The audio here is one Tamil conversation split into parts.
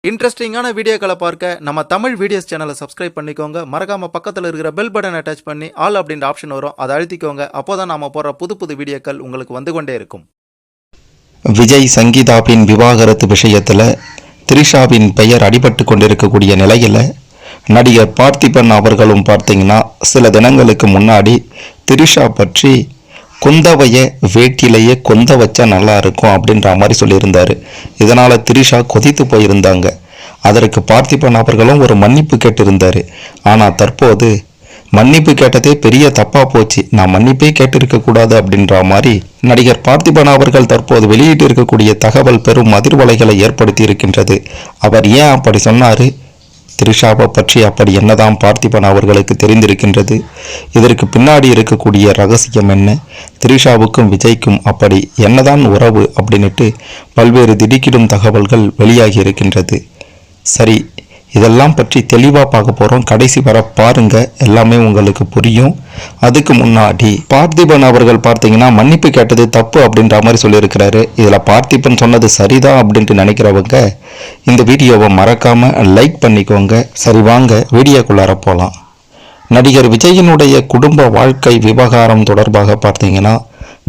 இன்ட்ரெஸ்டிங்கான வீடியோக்களை பார்க்க நம்ம தமிழ் வீடியோஸ் சேனலை சப்ஸ்கிரைப் பண்ணிக்கோங்க. மறக்காம பக்கத்தில் இருக்கிற பெல் பட்டனை டச் பண்ணி ஆல் அப்படின்ற ஆப்ஷன் வரும், அதை அழுத்திக்கோங்க. அப்போதான் நாம போற புது புது வீடியோக்கள் உங்களுக்கு வந்து கொண்டே இருக்கும். விஜய் சங்கீதாவின் விவாகரத்து விஷயத்தில் திரிஷாவின் பெயர் அடிபட்டு கொண்டிருக்கக்கூடிய நிலையில் நடிகர் பார்த்திபன் அவர்களும் பார்த்தீங்கன்னா சில தினங்களுக்கு முன்னாடி திரிஷா பற்றி குந்தவையை வேட்டிலேயே கொந்த வச்சா நல்லா இருக்கும் அப்படின்ற மாதிரி சொல்லியிருந்தார். இதனால் திரிஷா கொதித்து போயிருந்தாங்க. அதற்கு பார்த்திபன் அவர்களும் ஒரு மன்னிப்பு கேட்டிருந்தார். ஆனால் தற்போது மன்னிப்பு கேட்டதே பெரிய தப்பா போச்சு, நான் மன்னிப்பே கேட்டிருக்கக்கூடாது அப்படின்ற மாதிரி நடிகர் பார்த்திபன் அவர்கள் தற்போது வெளியிட்டு இருக்கக்கூடிய தகவல் பெரும் அதிர்வலைகளை ஏற்படுத்தி இருக்கின்றது. அவர் ஏன் அப்படி சொன்னார், திரிஷாவை பற்றி அப்படி என்னதான் பார்த்திபன் அவர்களுக்கு தெரிந்திருக்கின்றது, இதற்கு பின்னாடி இருக்கக்கூடிய ரகசியம் என்ன, திரிஷாவுக்கும் விஜய்க்கும் அப்படி என்னதான் உறவு அப்படின்ட்டு பல்வேறு திடுக்கிடும் தகவல்கள் வெளியாகி இருக்கின்றது. சரி, இதெல்லாம் பற்றி தெளிவாக பார்க்க போகிறோம். கடைசி வர பாருங்க, எல்லாமே உங்களுக்கு புரியும். அதுக்கு முன்னாடி பார்த்திபன் அவர்கள் பார்த்தீங்கன்னா மன்னிப்பு கேட்டது தப்பு அப்படின்ற மாதிரி சொல்லியிருக்கிறாரு. இதில் பார்த்திபன் சொன்னது சரிதான் அப்படின்ட்டு நினைக்கிறவங்க இந்த வீடியோவை மறக்காம லைக் பண்ணிக்கோங்க. சரி, வாங்க வீடியோக்குள்ளார போகலாம். நடிகர் விஜயினுடைய குடும்ப வாழ்க்கை விவகாரம் தொடர்பாக பார்த்தீங்கன்னா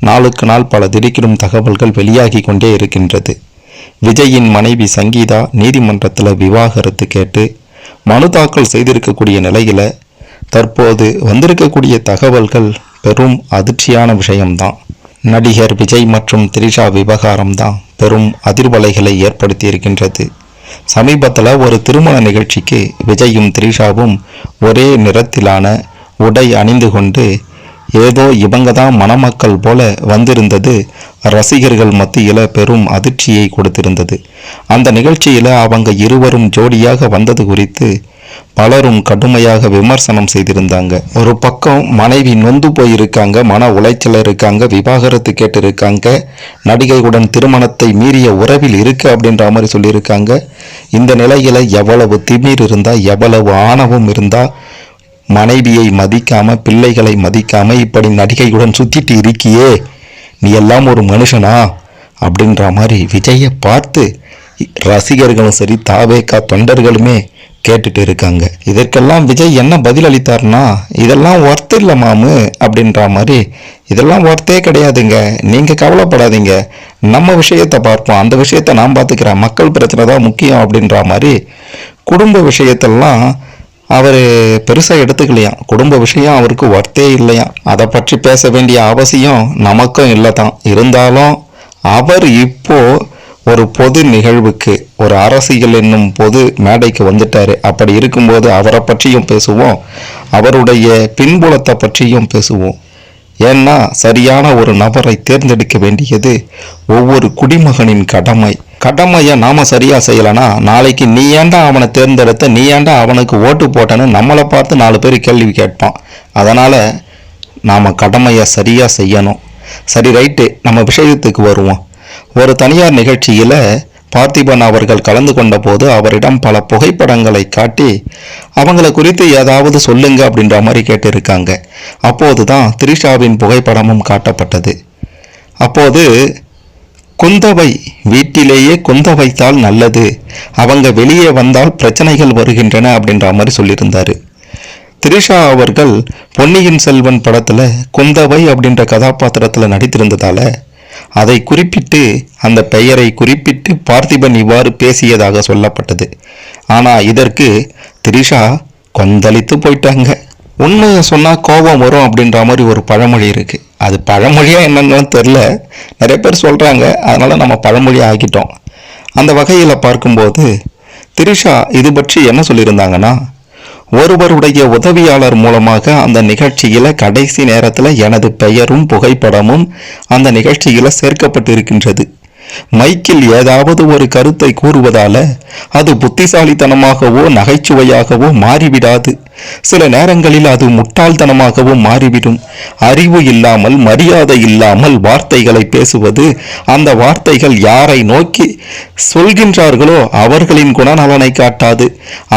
நாளுக்கு நாள் பல திடுக்கிடும் தகவல்கள் வெளியாகி கொண்டே இருக்கின்றது. விஜயின் மனைவி சங்கீதா நீதிமன்றத்தில் விவாகரத்து கேட்டு மனு தாக்கல் செய்திருக்கக்கூடிய நிலையில் தற்போது வந்திருக்கக்கூடிய தகவல்கள் பெரும் அதிர்ச்சியான விஷயம்தான். நடிகர் விஜய் மற்றும் திரிஷா விவகாரம்தான் பெரும் அதிர்வலைகளை ஏற்படுத்தி இருக்கின்றது. சமீபத்தில் ஒரு திருமண நிகழ்ச்சிக்கு விஜயும் திரிஷாவும் ஒரே நிறத்திலான உடை அணிந்து கொண்டு ஏதோ இவங்க தான் மணமக்கள் போல வந்திருந்தது ரசிகர்கள் மத்தியில் பெரும் அதிர்ச்சியை கொடுத்திருந்தது. அந்த நிகழ்ச்சியில் அவங்க இருவரும் ஜோடியாக வந்தது குறித்து பலரும் கடுமையாக விமர்சனம் செய்திருந்தாங்க. ஒரு பக்கம் மனைவி நொந்து போயிருக்காங்க, மன உளைச்சல் இருக்காங்க, விவாகரத்து கேட்டு இருக்காங்க, நடிகையுடன் திருமணத்தை மீறிய உறவில் இருக்கு அப்படின்ற மாதிரி சொல்லியிருக்காங்க. இந்த நிலையில் எவ்வளவு திமிர் இருந்தா, எவ்வளவு ஆணவம் இருந்தா மனைவியை மதிக்காம பிள்ளைகளை மதிக்காம இப்படி நடிகையுடன் சுத்திட்டு இருக்கியே, நீ எல்லாம் ஒரு மனுஷனா அப்படின்ற மாதிரி விஜயை பார்த்து ரசிகர்களும் சரி தாவேக்கா தொண்டர்களுமே கேட்டுட்டு இருக்காங்க. இதற்கெல்லாம் விஜய் என்ன பதில் அளித்தார்னா, இதெல்லாம் ஒர்த் இல்லை மாமு அப்படின்ற மாதிரி, இதெல்லாம் ஒர்த்தே கிடையாதுங்க, நீங்க கவலைப்படாதீங்க, நம்ம விஷயத்தை பார்ப்போம், அந்த விஷயத்தை நான் பார்த்துக்கிறேன், மக்கள் பிரச்சனை தான் முக்கியம் அப்படின்ற மாதிரி குடும்ப விஷயத்தெல்லாம் அவர் பெருசாக எடுத்துக்கலையாம். குடும்ப விஷயம் அவருக்கு ஒர்த்தே இல்லையாம். அதை பற்றி பேச வேண்டிய அவசியம் நமக்கும் இல்லை தான். இருந்தாலும் அவர் இப்போ ஒரு பொது நிகழ்வுக்கு, ஒரு அரசியல் என்னும் பொது மேடைக்கு வந்துட்டாரு. அப்படி இருக்கும்போது அவரை பற்றியும் பேசுவோம், அவருடைய பின்புலத்தை பற்றியும் பேசுவோம். ஏன்னா சரியான ஒரு நபரை தேர்ந்தெடுக்க வேண்டியது ஒவ்வொரு குடிமகனின் கடமையை நாம சரியா செய்யலனா நாளைக்கு நீ ஏன்டா அவனை தேர்ந்தெடுத்த, நீ ஏன்டா அவனுக்கு ஓட்டு போட்டன்னு நம்மளை பார்த்து 4 பேர் கேள்வி கேட்பான். அதனால நாம கடமையை சரியா செய்யணும். சரி, ரைட்டு, நம்ம விஷயத்துக்கு வருவோம். ஒரு தனியார் நிகழ்ச்சியில பார்த்திபன் அவர்கள் கலந்து கொண்ட போது அவரிடம் பல புகைப்படங்களை காட்டி அவங்களை குறித்து ஏதாவது சொல்லுங்க அப்படின்ற மாதிரி கேட்டிருக்காங்க. அப்போதுதான் திரிஷாவின் புகைப்படமும் காட்டப்பட்டது. அப்போது குந்தவை வீட்டிலேயே குந்த வைத்தால் நல்லது, அவங்க வெளியே வந்தால் பிரச்சனைகள் வருகின்றன அப்படின்ற மாதிரி சொல்லியிருந்தாரு. திரிஷா அவர்கள் பொன்னியின் செல்வன் படத்துல குந்தவை அப்படின்ற கதாபாத்திரத்தில் நடித்திருந்ததால அதை குறிப்பிட்டு, அந்த பெயரை குறிப்பிட்டு பார்த்திபன் இவ்வாறு பேசியதாக சொல்லப்பட்டது. ஆனால் இதற்கு திரிஷா கொந்தளித்து போயிட்டாங்க. உண்மையை சொன்னால் கோபம் வரும் அப்படின்ற மாதிரி ஒரு பழமொழி இருக்குது. அது பழமொழியாக என்னன்னு தெரில, நிறைய பேர் சொல்கிறாங்க, அதனால் நம்ம பழமொழியாக ஆக்கிட்டோம். அந்த வகையில் பார்க்கும்போது திரிஷா இது பற்றி என்ன சொல்லியிருந்தாங்கன்னா, ஒருவருடைய உதவியாளர் மூலமாக அந்த நிகழ்ச்சியில் கடைசி நேரத்தில் எனது பெயரும் புகைப்படமும் அந்த நிகழ்ச்சியில் சேர்க்கப்பட்டிருக்கின்றது. மைக்கில் ஏதாவது ஒரு கருத்தை கூறுவதால அது புத்திசாலித்தனமாகவோ நகைச்சுவையாகவோ மாறிவிடாது. சில நேரங்களில் அது முட்டாள்தனமாகவும் மாறிவிடும். அறிவு இல்லாமல் மரியாதை இல்லாமல் வார்த்தைகளை பேசுவது, அந்த வார்த்தைகள் யாரை நோக்கி சொல்கின்றார்களோ அவர்களின் குணநலனை காட்டாது,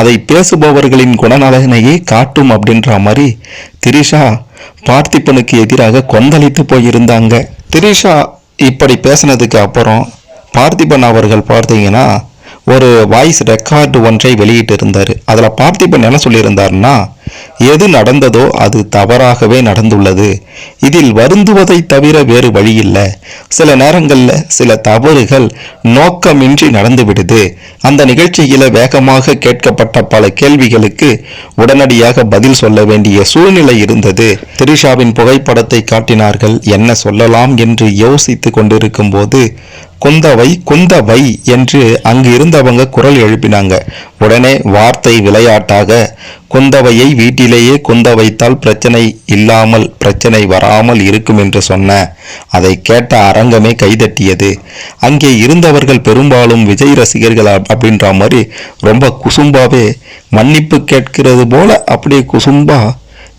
அதை பேசுபவர்களின் குணநலனையே காட்டும் அப்படின்ற மாதிரி திரிஷா பார்த்திபனுக்கு எதிராக கொந்தளித்து போயிருந்தாங்க. திரிஷா இப்படி பேசினதுக்கு அப்புறம் பார்த்திபன் அவர்கள் பார்த்தீங்கன்னா ஒரு வாய்ஸ் ரெக்கார்டு ஒன்றை வெளியிட்டிருந்தார். அதில் பார்த்திபன் என்ன சொல்லியிருந்தார்னா, எது நடந்ததோ அது தவறாகவே நடந்துள்ளது, இதில் வருந்துவதை தவிர வேறு வழியில்லை, சில நேரங்களில் சில தவறுகள் நோக்கமின்றி நடந்துவிடுது, அந்த நிகழ்ச்சியில வேகமாக கேட்கப்பட்ட பல கேள்விகளுக்கு உடனடியாக பதில் சொல்ல வேண்டிய சூழ்நிலை இருந்தது. திரிஷாவின் புகைப்படத்தை காட்டினார்கள், என்ன சொல்லலாம் என்று யோசித்து கொண்டிருக்கும் போது குந்தவை குந்தவை என்று அங்கு இருந்தவங்க குரல் எழுப்பினாங்க. உடனே வார்த்தை விளையாட்டாக குந்தவையை வீட்டிலேயே குந்த வைத்தால் பிரச்சனை இல்லாமல் பிரச்சனை வராமல் இருக்கும் என்று சொன்ன. அதை கேட்ட அரங்கமே கைதட்டியது. அங்கே இருந்தவர்கள் பெரும்பாலும் விஜய் ரசிகர்கள் அப்படின்ற மாதிரி ரொம்ப குசும்பாவே மன்னிப்பு கேட்கிறது போல அப்படியே குசும்பா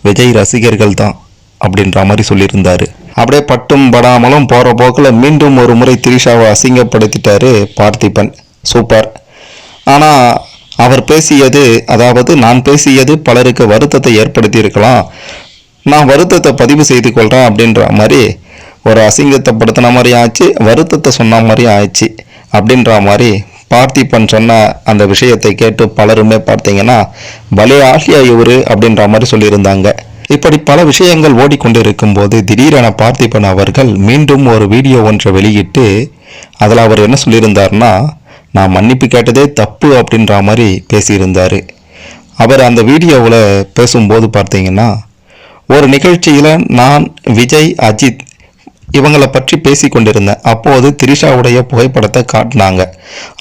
விஜய் ரசிகர்கள் தான் அப்படின்ற மாதிரி சொல்லியிருந்தாரு. அப்படியே பட்டும் படாமலும் போற போக்கில் மீண்டும் ஒரு முறை திரிஷாவை அசிங்கப்படுத்திட்டாரு பார்த்திபன். சூப்பர். ஆனா அவர் பேசியது, அதாவது நான் பேசியது பலருக்கு வருத்தத்தை ஏற்படுத்தி இருக்கலாம், நான் வருத்தத்தை பதிவு செய்து கொள்றேன் அப்படின்ற மாதிரி ஒரு அசிங்கத்தை படுத்தின மாதிரி ஆச்சு, வருத்தத்தை சொன்ன மாதிரி ஆயிடுச்சு அப்படின்ற மாதிரி பார்த்திபன் சொன்ன அந்த விஷயத்தை கேட்டு பலருமே பார்த்தீங்கன்னா பலே ஆலியா இவரு அப்படின்ற மாதிரி சொல்லியிருந்தாங்க. இப்படி பல விஷயங்கள் ஓடிக்கொண்டிருக்கும் போது திடீரென பார்த்திபன் அவர்கள் மீண்டும் ஒரு வீடியோ ஒன்றை வெளியிட்டு அதில் அவர் என்ன சொல்லியிருந்தார்னா, நான் மன்னிப்பு கேட்டதே தப்பு அப்படின்ற மாதிரி பேசியிருந்தார். அவர் அந்த வீடியோவில் பேசும்போது பார்த்தீங்கன்னா, ஒரு நிகழ்ச்சியில் நான் விஜய் அஜித் இவங்களை பற்றி பேசி கொண்டிருந்தேன். அப்போது திரிஷாவுடைய புகைப்படத்தை காட்டினாங்க.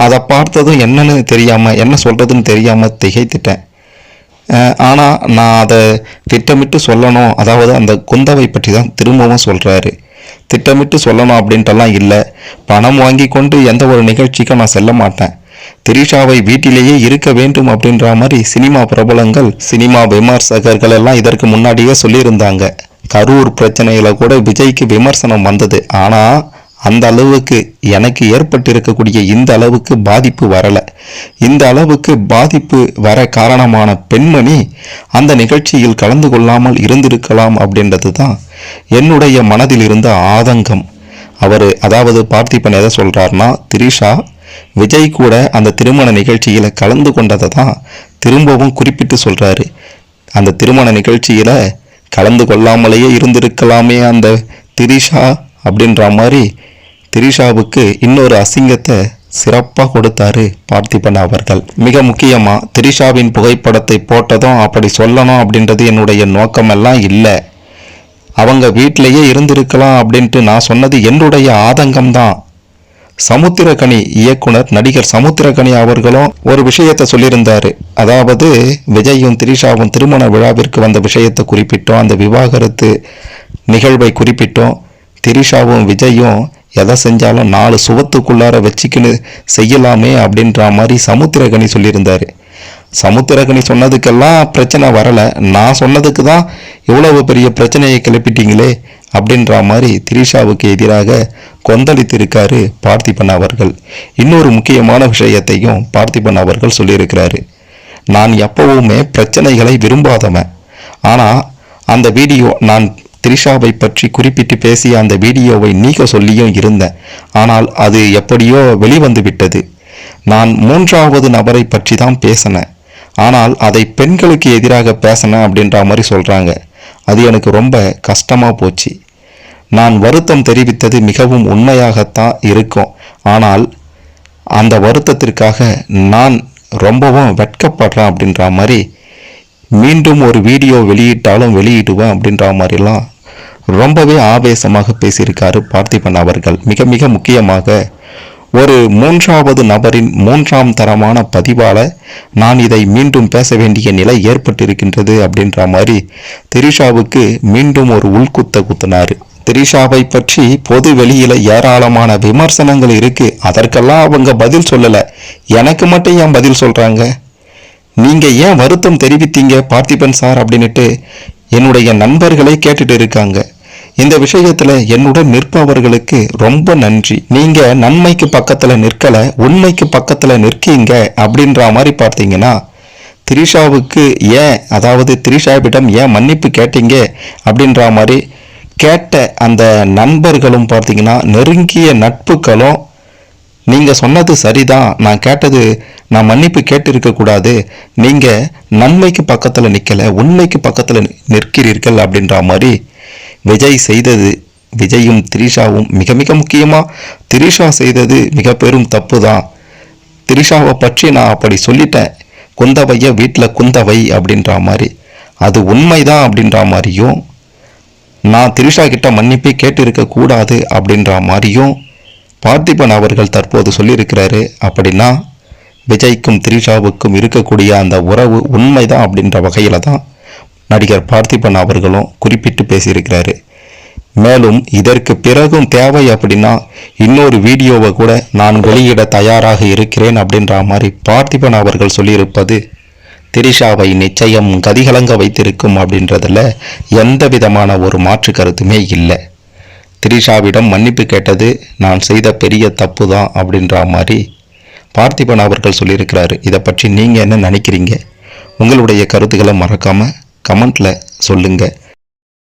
அதை பார்த்ததும் என்னன்னு தெரியாமல் என்ன சொல்கிறதுன்னு தெரியாமல் திகைத்துட்டேன். ஆனால் நான் அதை திட்டமிட்டு சொல்லணும், அதாவது அந்த குந்தவை பற்றி தான் திரும்பவும் சொல்கிறாரு. திட்டமிட்டு சொல்லணும் அப்படின்ட்டுலாம் இல்லை, பணம் வாங்கி கொண்டு எந்த ஒரு நிகழ்ச்சிக்கும் நான் செல்ல மாட்டேன், திரிஷாவை வீட்டிலேயே இருக்க வேண்டும் அப்படின்ற மாதிரி சினிமா பிரபலங்கள் சினிமா விமர்சகர்கள் எல்லாம் இதற்கு முன்னாடியே சொல்லியிருந்தாங்க. கரூர் பிரச்சனையில கூட விஜய்க்கு விமர்சனம் வந்தது. ஆனால் அந்த அளவுக்கு எனக்கு ஏற்பட்டிருக்கக்கூடிய இந்த அளவுக்கு பாதிப்பு வரலை. இந்த அளவுக்கு பாதிப்பு வர காரணமான பெண்மணி அந்த நிகழ்ச்சியில் கலந்து கொள்ளாமல் இருந்திருக்கலாம் அப்படின்றது தான் என்னுடைய மனதில் இருந்த ஆதங்கம். அவர் அதாவது பார்த்திபன் எதை சொல்றாருன்னா, திரிஷா விஜய் கூட அந்த திருமண நிகழ்ச்சியில கலந்து கொண்டதை தான் திரும்பவும் குறிப்பிட்டு சொல்றாரு. அந்த திருமண நிகழ்ச்சியில கலந்து கொள்ளாமலேயே இருந்திருக்கலாமே அந்த திரிஷா அப்படின்ற மாதிரி திரிஷாவுக்கு இன்னொரு அசிங்கத்தை சிறப்பாக கொடுத்தாரு பார்த்திபன் அவர்கள். மிக முக்கியமா திரிஷாவின் புகைப்படத்தை போட்டதும் அப்படி சொல்லணும் அப்படின்றது என்னுடைய நோக்கமெல்லாம் இல்லை, அவங்க வீட்டிலேயே இருந்திருக்கலாம் அப்படின்ட்டு நான் சொன்னது என்னுடைய ஆதங்கம்தான். சமுத்திரக்கனி இயக்குனர் நடிகர் சமுத்திரக்கனி அவர்களும் ஒரு விஷயத்தை சொல்லியிருந்தாரு. அதாவது விஜயும் திரிஷாவும் திருமண விழாவிற்கு வந்த விஷயத்தை குறிப்பிட்டோம், அந்த விவாகரத்து நிகழ்வை குறிப்பிட்டோம். திரிஷாவும் விஜயும் எதை செஞ்சாலும் 4 சுவத்துக்குள்ளார வச்சுக்கின்னு செய்யலாமே அப்படின்ற மாதிரி சமுத்திரக்கனி சொல்லியிருந்தாரு. சமுத்திரக்கனி சொன்னதுக்கெல்லாம் பிரச்சனை வரலை, நான் சொன்னதுக்கு தான் இவ்வளவு பெரிய பிரச்சனையை கிளப்பிட்டீங்களே அப்படின்ற மாதிரி திரிஷாவுக்கு எதிராக கொந்தளித்திருக்காரு பார்த்திபன் அவர்கள். இன்னொரு முக்கியமான விஷயத்தையும் பார்த்திபன் அவர்கள் சொல்லியிருக்கிறாரு. நான் எப்பவுமே பிரச்சனைகளை விரும்பாதவன், ஆனால் அந்த வீடியோ நான் திரிஷாவை பற்றி குறிப்பிட்டு பேசிய அந்த வீடியோவை நீக்க சொல்லியும் இருந்தேன், ஆனால் அது எப்படியோ வெளிவந்து விட்டது. நான் 3வது நபரை பற்றி தான் பேசினேன், ஆனால் அதை பெண்களுக்கு எதிராக பேசினேன் அப்படின்ற மாதிரி சொல்கிறாங்க. அது எனக்கு ரொம்ப கஷ்டமாக போச்சு. நான் வருத்தம் தெரிவித்தது மிகவும் உண்மையாகத்தான் இருக்கும், ஆனால் அந்த வருத்தத்திற்காக நான் ரொம்பவும் வெட்கப்படுறேன் அப்படின்ற மாதிரி, மீண்டும் ஒரு வீடியோ வெளியிட்டாலும் வெளியிடுவேன் அப்படின்ற மாதிரிலாம் ரொம்பவே ஆவேசமாக பேசியிருக்காரு பார்த்திபன் அவர்கள். மிக மிக முக்கியமாக ஒரு 3வது நபரின் 3ஆம் தரமான பதிவால நான் இதை மீண்டும் பேச வேண்டிய நிலை ஏற்பட்டிருக்கின்றது அப்படின்ற மாதிரி திரிஷாவுக்கு மீண்டும் ஒரு உள்குத்த குத்தினாரு. திரிஷாவை பற்றி பொது வெளியில ஏராளமான விமர்சனங்கள் இருக்கு, அதற்கெல்லாம் அவங்க பதில் சொல்லல, எனக்கு மட்டும் ஏன் பதில் சொல்றாங்க, நீங்க ஏன் வருத்தம் தெரிவித்தீங்க பார்த்திபன் சார் அப்படின்னுட்டு என்னுடைய நண்பர்களே கேட்டுட்டு இருக்காங்க. இந்த விஷயத்துல என்னுடன் நிற்பவர்களுக்கு ரொம்ப நன்றி. நீங்க நன்மைக்கு பக்கத்துல நிற்கல, உண்மைக்கு பக்கத்துல நிற்கீங்க அப்படின்ற மாதிரி பார்த்தீங்கன்னா திரிஷாவுக்கு ஏன், அதாவது திரிஷாவிடம் ஏன் மன்னிப்பு கேட்டீங்க அப்படின்ற மாதிரி கேட்ட அந்த நண்பர்களும் பார்த்தீங்கன்னா நெருங்கிய நட்புகளும் நீங்கள் சொன்னது சரிதான், நான் கேட்டது நான் மன்னிப்பு கேட்டிருக்கக்கூடாது, நீங்கள் நன்மைக்கு பக்கத்தில் நிற்கலை, உண்மைக்கு பக்கத்தில் நிற்கிறீர்கள் அப்படின்ற மாதிரி விஜய் செய்தது, விஜயும் திரிஷாவும் மிக மிக முக்கியமாக திரிஷா செய்தது மிக பெரும் தப்பு தான். திரிஷாவை பற்றி நான் அப்படி சொல்லிட்டேன், குந்தவையை வீட்டில் குந்தவை அப்படின்ற மாதிரி, அது உண்மைதான் அப்படின்ற மாதிரியும், நான் திரிஷா கிட்ட மன்னிப்பே கேட்டிருக்க கூடாது அப்படின்ற மாதிரியும் பார்த்திபன் அவர்கள் தற்போது சொல்லியிருக்கிறாரு. அப்படின்னா விஜய்க்கும் திரிஷாவுக்கும் இருக்கக்கூடிய அந்த உறவு உண்மைதான் அப்படின்ற வகையில் தான் நடிகர் பார்த்திபன் அவர்களும் குறிப்பிட்டு பேசியிருக்கிறாரு. மேலும் இதற்கு பிறகும் தேவை அப்படின்னா இன்னொரு வீடியோவை கூட நான் வெளியிட தயாராக இருக்கிறேன் அப்படின்ற மாதிரி பார்த்திபன் அவர்கள் சொல்லியிருப்பது திரிஷாவை நிச்சயம் கதிகலங்க வைத்திருக்கும் அப்படின்றதுல எந்த விதமான ஒரு மாற்று கருத்துமே இல்லை. திரிஷாவிடம் மன்னிப்பு கேட்டது நான் செய்த பெரிய தப்பு தான் அப்படின்ற மாதிரி பார்த்திபன் அவர்கள் சொல்லியிருக்கிறாரு. இதை பற்றி நீங்கள் என்ன நினைக்கிறீங்க? உங்களுடைய கருத்துக்களை மறக்காமல் கமெண்ட்டில் சொல்லுங்கள்.